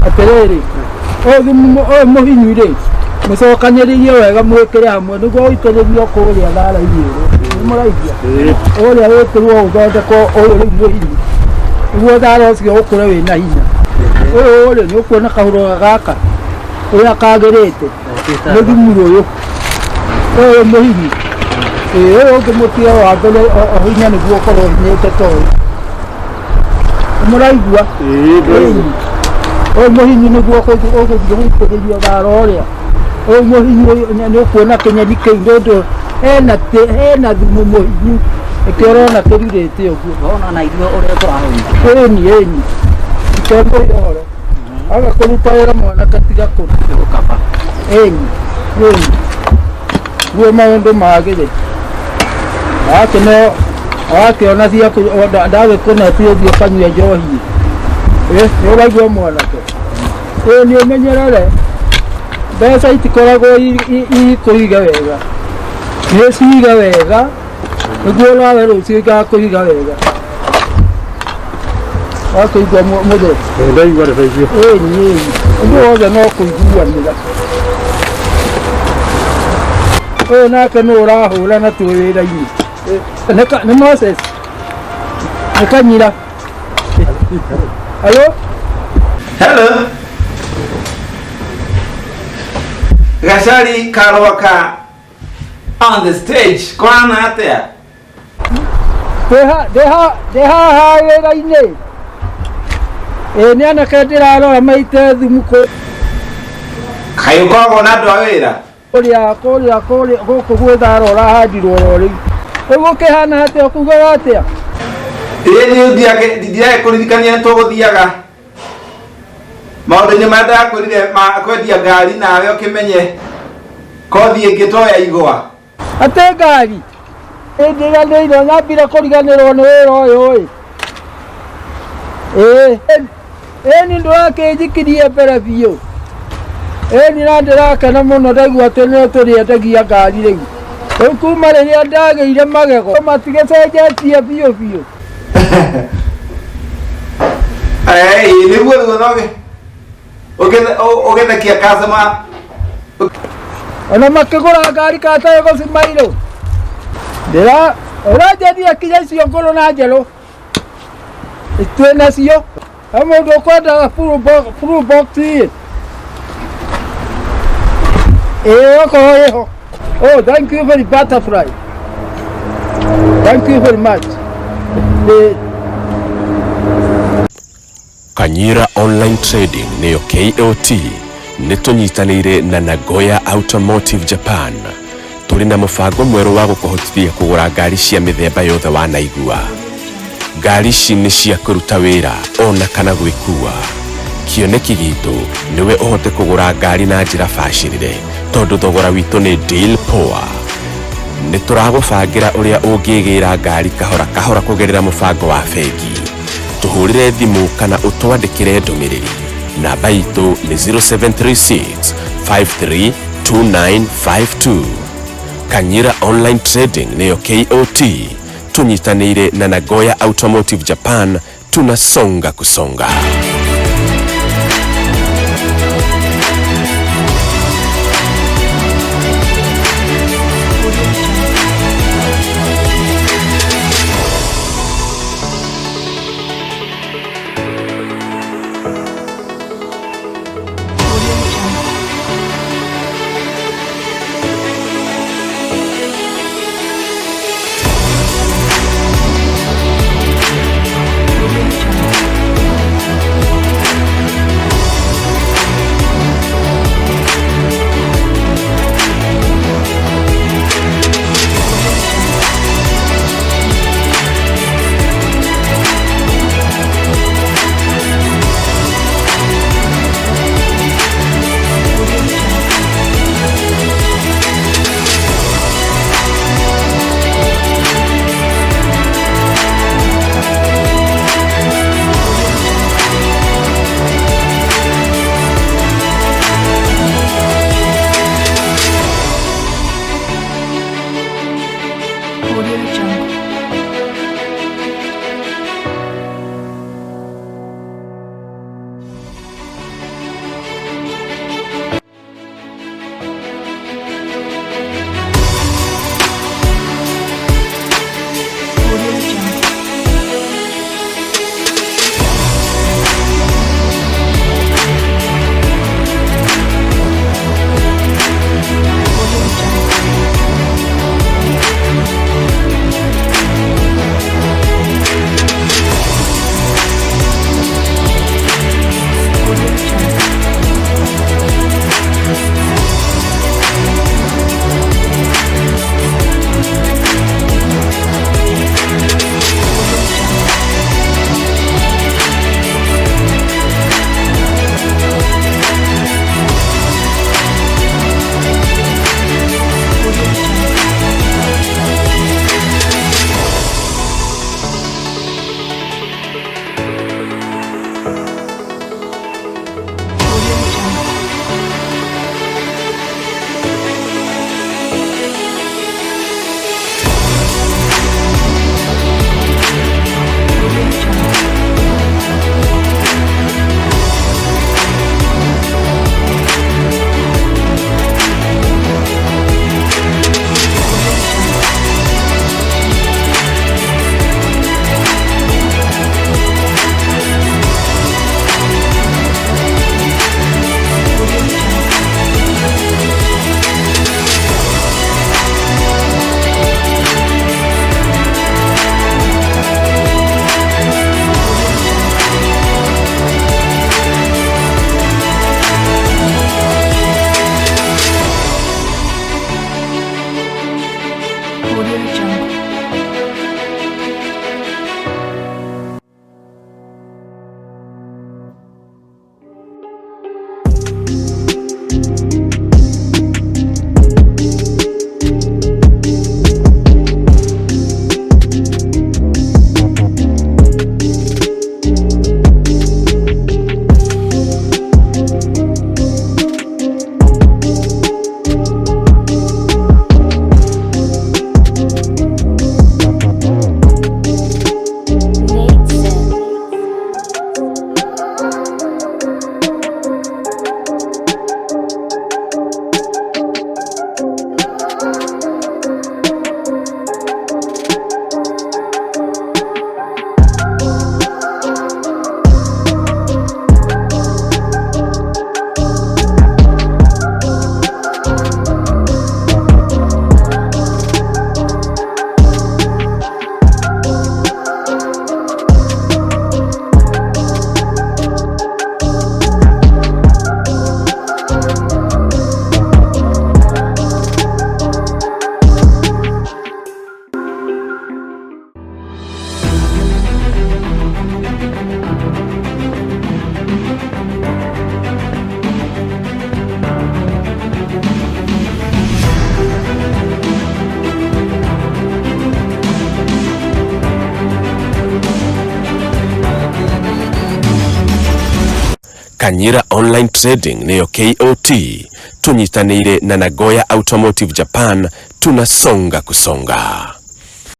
atereri o muhinyire mucokaniririe wega mwikire hamwe niguo uitiririo kuria thara igiro muraigua uria witirwo uthondeko uyu ri muhinyi niguo thara ucio ukure wina hinya uyu ni ukuona kahuro gaka uria kagirite nigimuro uyu muhinyi uyu ungimutia wa mbere hinya niguo ukorwo hinyite toyu muraigua uyu muhinyi niguo uguthie guitiririo thara uria uyu muhinyi ni ukuona kinyeni kiu ndu hena thumu muhinyu ikirona kiririte uguo ona na irio uria turahunja eni itongo yoro aga kuruta wira mwana katiga gukaba eni guo maundu magire akino akiona cia ndagikuna cio thio kanyua njohi ni uraigua mwanake ni umenyerere mbeca itikoragwo ikũhiga wega nĩ ciiga wega nĩguo nawe rũciũ igakũhiga wega wakũigua mũthee ndaigua rĩbaigua ĩni ũndũ wothe no kũiguanĩra ũyũ nake nĩ ũrahũra na twĩ wĩra-inĩ nĩ Moses nĩ Kanyira hello hello Gacari ka Rwaka on the stage kwana atia deha wĩra-inĩ nĩ anake ndĩrarora maite thumu kaĩ ũkoragwo na andũ a wĩra kũrĩa gũkũ gwĩthara ũrahandirwo ro rĩu ũguo kĩhana atĩa ũkugaga atĩa ndiage kũririkania nĩ tũgũthiaga maũndũ-inĩ marĩa ndĩrakwĩrire ma kwendia ngari nawe ũkĩmenye kothi ĩngĩ to ya igwa atĩ ngari ĩndĩganĩirwo nyambire kũriganĩrwo nĩ wĩra ũyũ ĩni ndũrakĩnjikirie mbere biũ ĩni na ndĩrakena mũno ndaigua atĩ nĩ tũrĩendagia ngari rĩu rĩu kuma rĩrĩa ndagĩire magego matigĩcenjetie biũ biũ nĩguo rĩu ũgĩthekia customer ona makĩgũra ngari katarĩ gũcimairũ ũranjendia kinya icio ngũrũ na njerũ twĩ nacio mũndũ ũkwendaga full box okorwo ĩho thank you very butterfly thank you very much Kanyira Online Trading niyo KOT nĩ tũnyitanĩire na Nagoya Automotive Japan tũrĩ na mũbango mwerũ wa gũkũhotithia kũgũra ngari cia mĩthemba yothe wanaigua. Ngari ici nĩ cia kũruta wĩra ona kana gwĩkua. Kĩoneki gitũ nĩwe ũhote kũgũra ngari na njĩra bacĩrĩre tondũ thogora witũ nĩ deal poa. Nĩ tũragũbangĩra ũrĩa ũngĩgĩra ngari kahora kahora kũgerera mũbango wa bengi. Tuhurire thimu kana utwandikire ndũmĩrĩri. Namba itũ nĩ 0736 532952. Kanyira Online Trading niyo KOT. Tunyitanĩire na Nagoya Automotive Japan, tunasonga kusonga. Kanyira Online Trading niyo KOT, tunyitanire na Nagoya Automotive Japan, tunasonga kusonga.